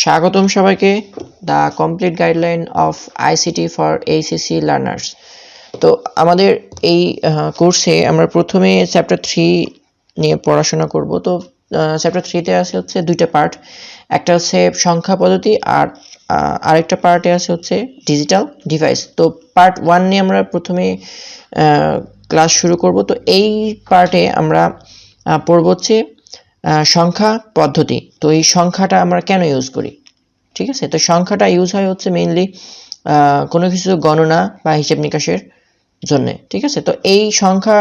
স্বাগতম সবাইকে the complete guideline of ICT for HSC learners. তো আমাদের এই কোর্সে আমরা প্রথমে চ্যাপ্টার 3 নিয়ে পড়াশোনা করব। তো চ্যাপ্টার 3-তে আছে হচ্ছে দুইটা পার্ট, একটা হচ্ছে সংখ্যা পদ্ধতি আর আরেকটা পার্টে আছে হচ্ছে ডিজিটাল ডিভাইস। তো পার্ট 1 নিয়ে আমরা প্রথমে ক্লাস শুরু করব। তো এই পার্টে আমরা পড়ব হচ্ছে সংখ্যা পদ্ধতি। তো এই সংখ্যাটা আমরা কেন ইউজ করি, ঠিক আছে? তো সংখ্যাটা ইউজ হয় হচ্ছে মেইনলি কোনো কিছু গণনা বা হিসাব নিকাশের জন্য, ঠিক আছে? তো এই সংখ্যা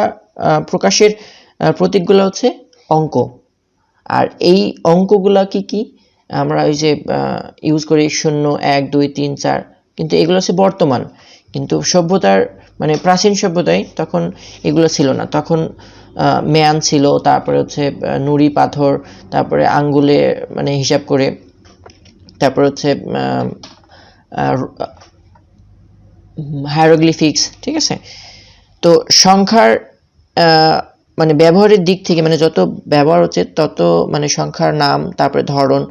প্রকাশের প্রতীকগুলো হচ্ছে অঙ্ক, আর এই অঙ্কগুলা কি কি আমরা ওই যে ইউজ করি 0 1 2 3 4, কিন্তু এগুলো হচ্ছে বর্তমান। কিন্তু সভ্যতার মানে প্রাচীন সভ্যতায় তখন এগুলো ছিল না, তখন ম্যান ছিল, তারপরে হচ্ছে নুড়ি পাথর, তারপরে আঙ্গুলে মানে হিসাব করে, তারপরে হচ্ছে হায়ারোগ্লিফিক্স, ঠিক আছে? তো সংখ্যার মানে ব্যবহারের দিক থেকে মানে যত ব্যবহার হচ্ছে তত মানে সংখ্যার নাম, তারপরে ধরন,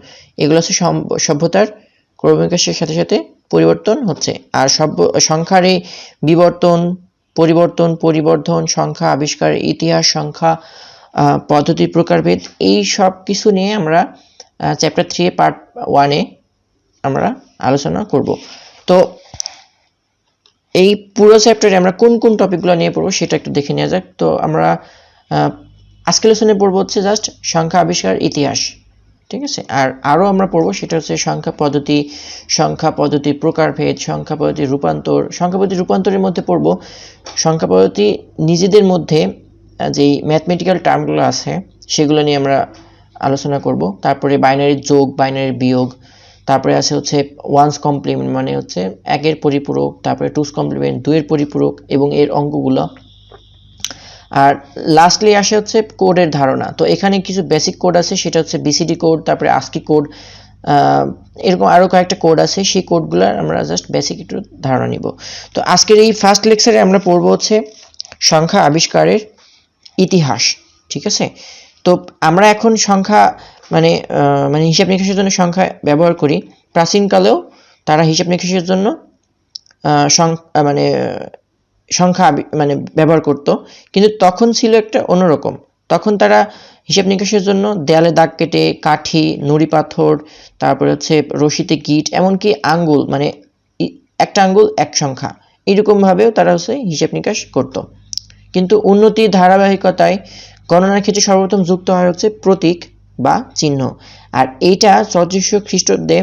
এগুলো হচ্ছে সভ্যতার ক্রমবিকাশের সাথে সাথে পরিবর্তন হচ্ছে। আর সংখ্যার এই বিবর্তন, পরিবর্ধন, সংখ্যা আবিষ্কার, ইতিহাস, সংখ্যা পদ্ধতির প্রকারভেদ, এই সব কিছু নিয়ে আমরা চ্যাপ্টার 3 পার্ট 1-এ আমরা আলোচনা করব। তো এই পুরো চ্যাপ্টারে আমরা কোন কোন টপিকগুলো নিয়ে পড়বো সেটা একটু দেখে নেওয়া যাক। তো আমরা আজকের লেসনে পড়বো হচ্ছে জাস্ট সংখ্যা আবিষ্কার, ইতিহাস, ঠিক আছে? আর আরও আমরা পড়বো সেটা হচ্ছে সংখ্যা পদ্ধতির প্রকারভেদ, সংখ্যা পদ্ধতির রূপান্তর। সংখ্যা পদ্ধতির রূপান্তরের মধ্যে পড়বো সংখ্যা পদ্ধতি নিজেদের মধ্যে যেই ম্যাথমেটিক্যাল টার্মগুলো আছে সেগুলো নিয়ে আমরা আলোচনা করব। তারপরে বাইনারি যোগ, বাইনারি বিয়োগ, তারপরে আছে হচ্ছে ওয়ান্স কমপ্লিমেন্ট মানে হচ্ছে 1-এর পরিপূরক, তারপরে 2's কমপ্লিমেন্ট 2-এর পরিপূরক এবং এর অঙ্কগুলো। আর লাস্টলি আসে হচ্ছে কোডের ধারণা। তো এখানে কিছু বেসিক কোড আছে, সেটা হচ্ছে বিসিডি কোড, তারপরে আস্কি কোড, এরকম আরও কয়েকটা কোড আছে, সেই কোডগুলোর আমরা জাস্ট বেসিক একটু ধারণা নিব। তো আজকের এই ফার্স্ট লেকচারে আমরা পড়বো হচ্ছে সংখ্যা আবিষ্কারের ইতিহাস, ঠিক আছে? তো আমরা এখন সংখ্যা মানে মানে হিসাব নিকাশের জন্য সংখ্যা ব্যবহার করি। প্রাচীনকালেও তারা হিসাব নিকাশের জন্য মানে সংখ্যা মানে ব্যবহার করত, কিন্তু তখন ছিল একটা অন্যরকম। তখন তারা হিসাব নিকাশের জন্য দেয়ালে দাগ কেটে, কাঠি, নুড়ি পাথর, তারপরে হচ্ছে রশিতে গিট, এমনকি আঙ্গুল মানে একটা আঙ্গুল এক সংখ্যা, এরকমভাবেও তারা হচ্ছে হিসাব নিকাশ করত। কিন্তু উন্নতির ধারাবাহিকতায় গণনার ক্ষেত্রে সর্বপ্রথম যুক্ত হয় হচ্ছে প্রতীক বা চিহ্ন। আর এইটা 3400 খ্রিস্টাব্দে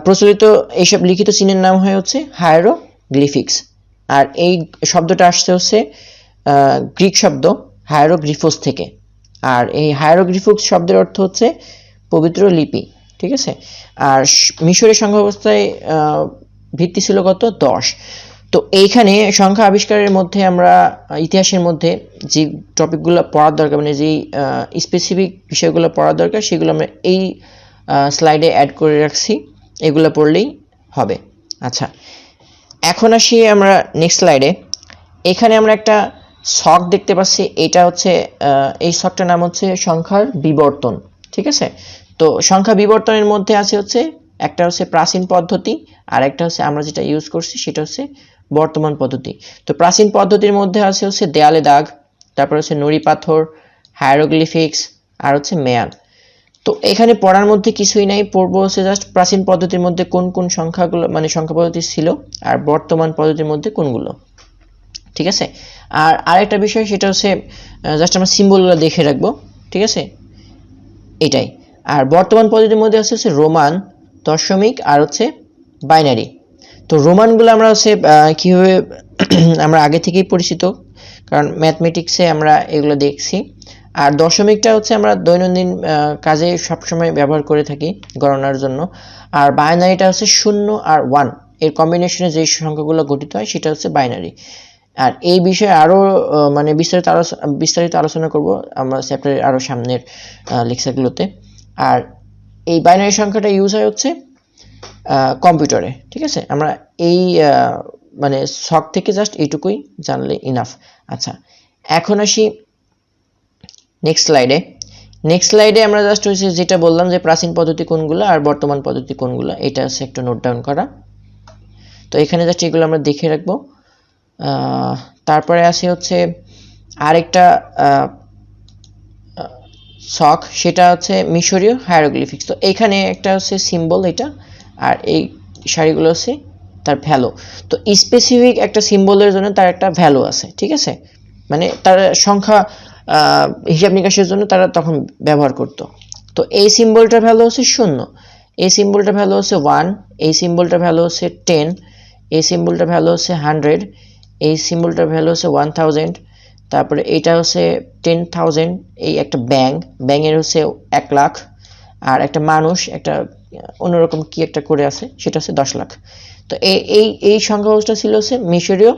প্রচলিত এইসব লিখিত চিহ্নের নাম হয় হচ্ছে হায়ারোগ্লিফিক্স। আর এই শব্দটা আসছে হচ্ছে গ্রিক শব্দ হায়ারোগ্রিফোস থেকে। আর এই হায়ারোগ্লিফিক্স শব্দের অর্থ হচ্ছে পবিত্র লিপি, ঠিক আছে? আর মিশরের সংখ্যা ব্যবস্থায় ভিত্তি ছিল কত? 10। তো এইখানে সংখ্যা আবিষ্কারের মধ্যে আমরা ইতিহাসের মধ্যে যে টপিকগুলো পড়ার দরকার, মানে যেই স্পেসিফিক বিষয়গুলো পড়ার দরকার, সেগুলো আমরা এই স্লাইডে অ্যাড করে রাখছি, এগুলো পড়লেই হবে। আচ্ছা, এখন আসি আমরা নেক্সট স্লাইডে। এখানে আমরা একটা ছক দেখতে পাচ্ছি, এটা হচ্ছে এই ছকটার নাম হচ্ছে সংখ্যার বিবর্তন, ঠিক আছে? তো সংখ্যা বিবর্তনের মধ্যে আছে হচ্ছে একটা হচ্ছে প্রাচীন পদ্ধতি, আর একটা হচ্ছে আমরা যেটা ইউজ করছি সেটা হচ্ছে বর্তমান পদ্ধতি। তো প্রাচীন পদ্ধতির মধ্যে আছে হচ্ছে দেয়ালে দাগ, তারপর হচ্ছে নুড়ি পাথর, হায়ারোগ্লিফিক্স, আর হচ্ছে মেয়াদ। তো এখানে পড়ার মধ্যে কিছুই নাই, পড়বো হচ্ছে জাস্ট প্রাচীন পদ্ধতির মধ্যে কোন কোন সংখ্যাগুলো মানে সংখ্যা পদ্ধতি ছিল, আর বর্তমান পদ্ধতির মধ্যে কোনগুলো, ঠিক আছে? আর আরেকটা বিষয় সেটা হচ্ছে জাস্ট আমরা সিম্বলগুলো দেখে রাখবো, ঠিক আছে? এটাই। আর বর্তমান পদ্ধতির মধ্যে হচ্ছে রোমান, দশমিক, আর হচ্ছে বাইনারি। তো রোমানগুলো আমরা হচ্ছে কীভাবে আমরা আগে থেকেই পরিচিত, কারণ ম্যাথমেটিক্সে আমরা এগুলো দেখছি। আর দশমিকটা হচ্ছে আমরা দৈনন্দিন কাজে সবসময় ব্যবহার করে থাকি গণনার জন্য। আর বাইনারিটা হচ্ছে 0 আর 1 এর কম্বিনেশনে যে সংখ্যাগুলো গঠিত হয় সেটা হচ্ছে বাইনারি। আর এই বিষয়ে আরও মানে বিস্তারিত আলোচনা করব আমরা চ্যাপ্টারের আরও সামনের লেকচারগুলোতে। আর এই বাইনারি সংখ্যাটা ইউজ হয় হচ্ছে কম্পিউটারে, ঠিক আছে? আমরা এই মানে ছক থেকে জাস্ট এইটুকুই জানলে ইনাফ। আচ্ছা, এখন আসি নেক্সট স্লাইডে। নেক্সট স্লাইডে আমরা জাস্ট হচ্ছে যেটা বললাম যে প্রাচীন পদ্ধতি কোনগুলো আর বর্তমান পদ্ধতি কোনগুলো, এটা হচ্ছে একটু নোট ডাউন করা। তো এখানে জাস্ট এগুলো আমরা দেখে রাখবো। তারপরে আসে হচ্ছে আরেকটা ছক, সেটা হচ্ছে মিশরীয় হায়ারোগ্লিফিক্স। তো এখানে একটা হচ্ছে সিম্বল এটা, আর এই সারিগুলো হচ্ছে তার ভ্যালু। তো স্পেসিফিক একটা সিম্বলের জন্য তার একটা ভ্যালু আছে, ঠিক আছে, মানে তার সংখ্যা হিসাব নিকাশের জন্য তারা তখন ব্যবহার করত। তো এই সিম্বলটার ভ্যালু হচ্ছে 0, এই সিম্বলটার ভ্যালু হচ্ছে 1, এই সিম্বলটার ভ্যালু হচ্ছে 10, এই সিম্বলটার ভ্যালু হচ্ছে 100, এই সিম্বলটার ভ্যালু হচ্ছে 1000, তারপরে এটা হচ্ছে 10,000, এই একটা ব্যাঙের হচ্ছে 1 লাখ, আর একটা মানুষ একটা অন্যরকম কি একটা করে আছে সেটা হচ্ছে 10 লাখ। তো এই সংখ্যাটা ছিল হচ্ছে মিশরীয়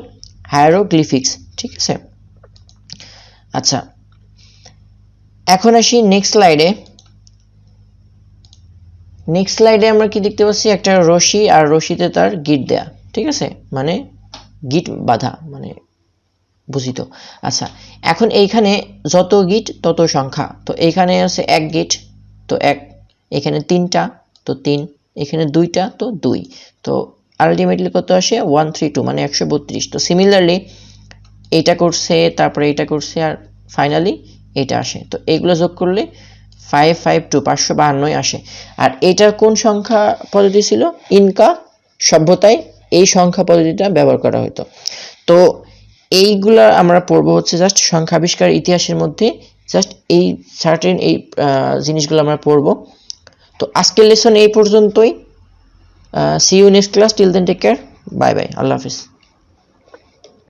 হায়ারোগ্লিফিক্স, ঠিক আছে। আচ্ছা, এখন আসি নেক্সট স্লাইডে। নেক্সট স্লাইডে আমরা কি দেখতে পাচ্ছি, একটা রশি, আর রশিতে তার গিট দেয়া, ঠিক আছে, মানে গিট বাঁধা, মানে বুঝিত। আচ্ছা, এখন এইখানে যত গিট তত সংখ্যা। তো এইখানে আছে 1 গিট, তো 1, এখানে 3টা, তো 3, এখানে 2টা, তো 2, তো আলটিমেটলি কত আসে 132, মানে 132। তো সিমিলারলি এইটা করছে, তারপরে এইটা করছে, আর ফাইনালি এটা আসে। তো এইগুলো যোগ করলে 552, 552 আসে। আর এটা কোন সংখ্যা পদ্ধতি ছিল? ইনকা সভ্যতায় এই সংখ্যা পদ্ধতিটা ব্যবহার করা হতো। তো এইগুলা আমরা পড়বো হচ্ছে জাস্ট সংখ্যা আবিষ্কার ইতিহাসের মধ্যে, জাস্ট এই সার্টেন এই জিনিসগুলো আমরা পড়বো। তো আজকের লেসন এই পর্যন্তই। See you next class, till then take care, bye bye, আল্লাহ হাফিজ।